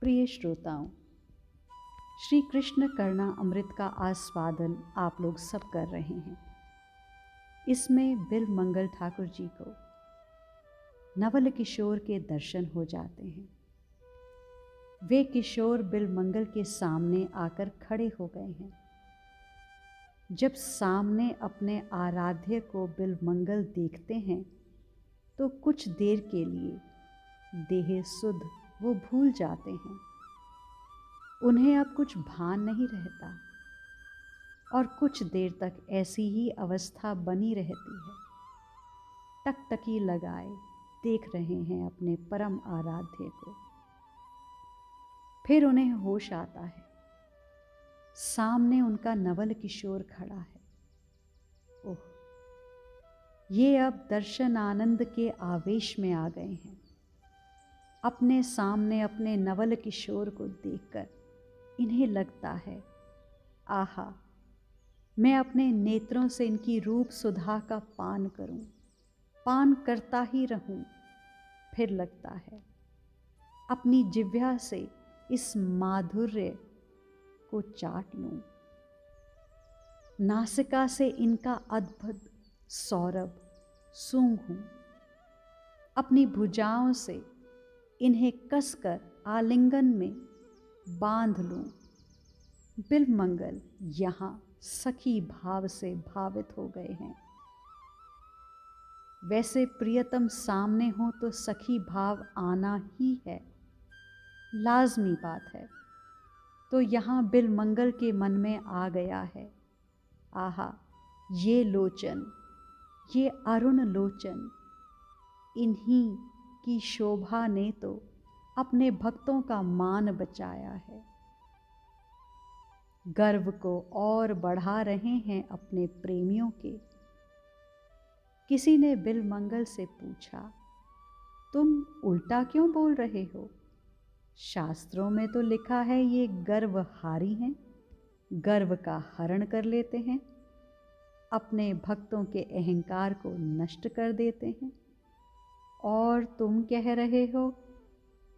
प्रिय श्रोताओं, श्री कृष्ण करुणा अमृत का आस्वादन आप लोग सब कर रहे हैं। इसमें बिल मंगल ठाकुर जी को नवल किशोर के दर्शन हो जाते हैं। वे किशोर बिल मंगल के सामने आकर खड़े हो गए हैं। जब सामने अपने आराध्य को बिल मंगल देखते हैं तो कुछ देर के लिए देह सुध वो भूल जाते हैं। उन्हें अब कुछ भान नहीं रहता और कुछ देर तक ऐसी ही अवस्था बनी रहती है। टकटकी लगाए देख रहे हैं अपने परम आराध्य को। फिर उन्हें होश आता है, सामने उनका नवल किशोर खड़ा है। ओह, ये अब दर्शन आनंद के आवेश में आ गए हैं। अपने सामने अपने नवल किशोर को देखकर इन्हें लगता है, आहा, मैं अपने नेत्रों से इनकी रूप सुधा का पान करूं, पान करता ही रहूं। फिर लगता है अपनी जिह्वा से इस माधुर्य को चाट लूं। नासिका से इनका अद्भुत सौरभ सूंघूं। अपनी भुजाओं से इन्हें कसकर आलिंगन में बांध लूं। बिल मंगल यहाँ सखी भाव से भावित हो गए हैं। वैसे प्रियतम सामने हो तो सखी भाव आना ही है, लाजमी बात है। तो यहाँ बिल मंगल के मन में आ गया है, आहा, ये लोचन, ये अरुण लोचन, इन्हीं की शोभा ने तो अपने भक्तों का मान बचाया है। गर्व को और बढ़ा रहे हैं अपने प्रेमियों के। किसी ने बिल मंगल से पूछा, तुम उल्टा क्यों बोल रहे हो? शास्त्रों में तो लिखा है ये गर्वहारी हैं, गर्व का हरण कर लेते हैं, अपने भक्तों के अहंकार को नष्ट कर देते हैं। और तुम कह रहे हो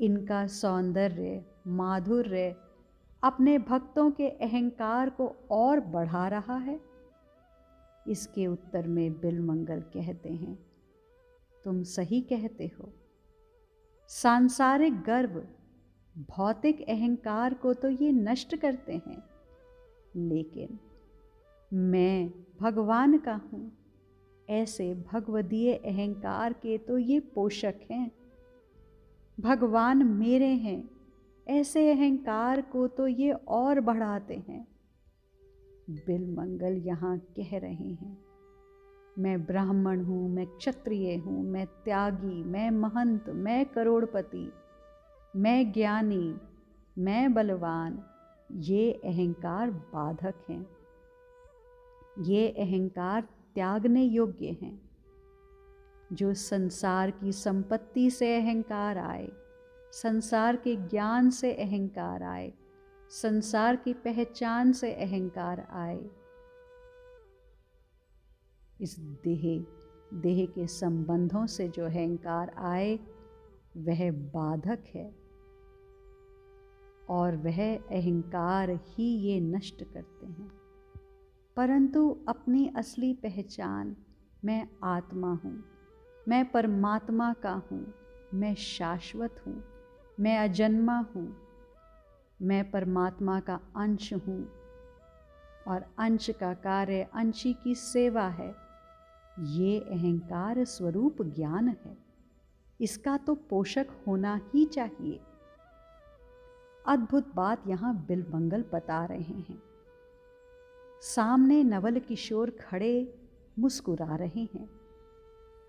इनका सौंदर्य माधुर्य अपने भक्तों के अहंकार को और बढ़ा रहा है। इसके उत्तर में बिल मंगल कहते हैं, तुम सही कहते हो। सांसारिक गर्व भौतिक अहंकार को तो ये नष्ट करते हैं, लेकिन मैं भगवान का हूँ, ऐसे भगवदीय अहंकार के तो ये पोषक हैं। भगवान मेरे हैं, ऐसे अहंकार को तो ये और बढ़ाते हैं। बिल मंगल यहाँ कह रहे हैं, मैं ब्राह्मण हूँ, मैं क्षत्रिय हूँ, मैं त्यागी, मैं महंत, मैं करोड़पति, मैं ज्ञानी, मैं बलवान। ये अहंकार बाधक हैं, ये अहंकार त्यागने योग्य हैं। जो संसार की संपत्ति से अहंकार आए, संसार के ज्ञान से अहंकार आए, संसार की पहचान से अहंकार आए, इस देह के संबंधों से जो अहंकार आए वह बाधक है और वह अहंकार ही ये नष्ट करते हैं। परंतु अपनी असली पहचान, मैं आत्मा हूँ, मैं परमात्मा का हूँ, मैं शाश्वत हूँ, मैं अजन्मा हूँ, मैं परमात्मा का अंश हूँ और अंश का कार्य अंशी की सेवा है। ये अहंकार स्वरूप ज्ञान है, इसका तो पोषक होना ही चाहिए। अद्भुत बात यहाँ बिल मंगल बता रहे हैं। सामने नवल किशोर खड़े मुस्कुरा रहे हैं।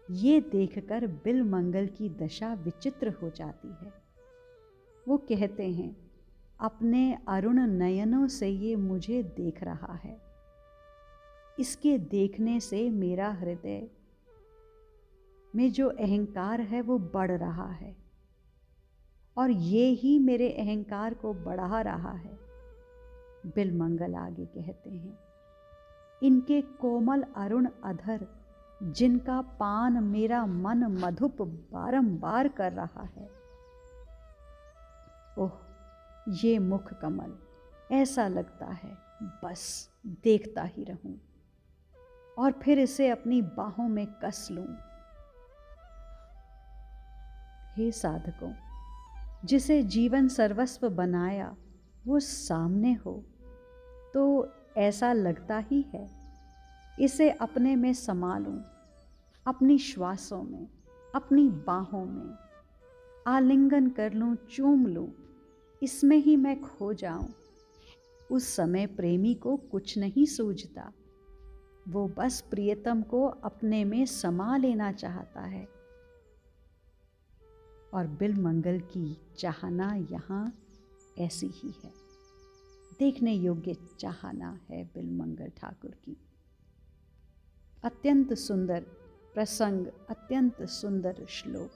ये देखकर बिल मंगल की दशा विचित्र हो जाती है। वो कहते हैं, अपने अरुण नयनों से ये मुझे देख रहा है। इसके देखने से मेरा हृदय में जो अहंकार है वो बढ़ रहा है और ये ही मेरे अहंकार को बढ़ा रहा है। बिल मंगल आगे कहते हैं, इनके कोमल अरुण अधर जिनका पान मेरा मन मधुप बारंबार कर रहा है। ओह, ये मुख कमल ऐसा लगता है बस देखता ही रहूं और फिर इसे अपनी बाहों में कस लूं। हे साधकों, जिसे जीवन सर्वस्व बनाया वो सामने हो तो ऐसा लगता ही है इसे अपने में समा लूं, अपनी श्वासों में, अपनी बाहों में आलिंगन कर लूं, चूम लूं, इसमें ही मैं खो जाऊं। उस समय प्रेमी को कुछ नहीं सूझता, वो बस प्रियतम को अपने में समा लेना चाहता है। और बिल्वमंगल की चाहना यहाँ ऐसी ही है, देखने योग्य चाहना है बिल्वमंगल ठाकुर की। अत्यंत सुंदर प्रसंग, अत्यंत सुंदर श्लोक।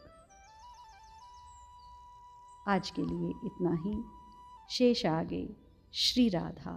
आज के लिए इतना ही, शेष आगे। श्री राधा।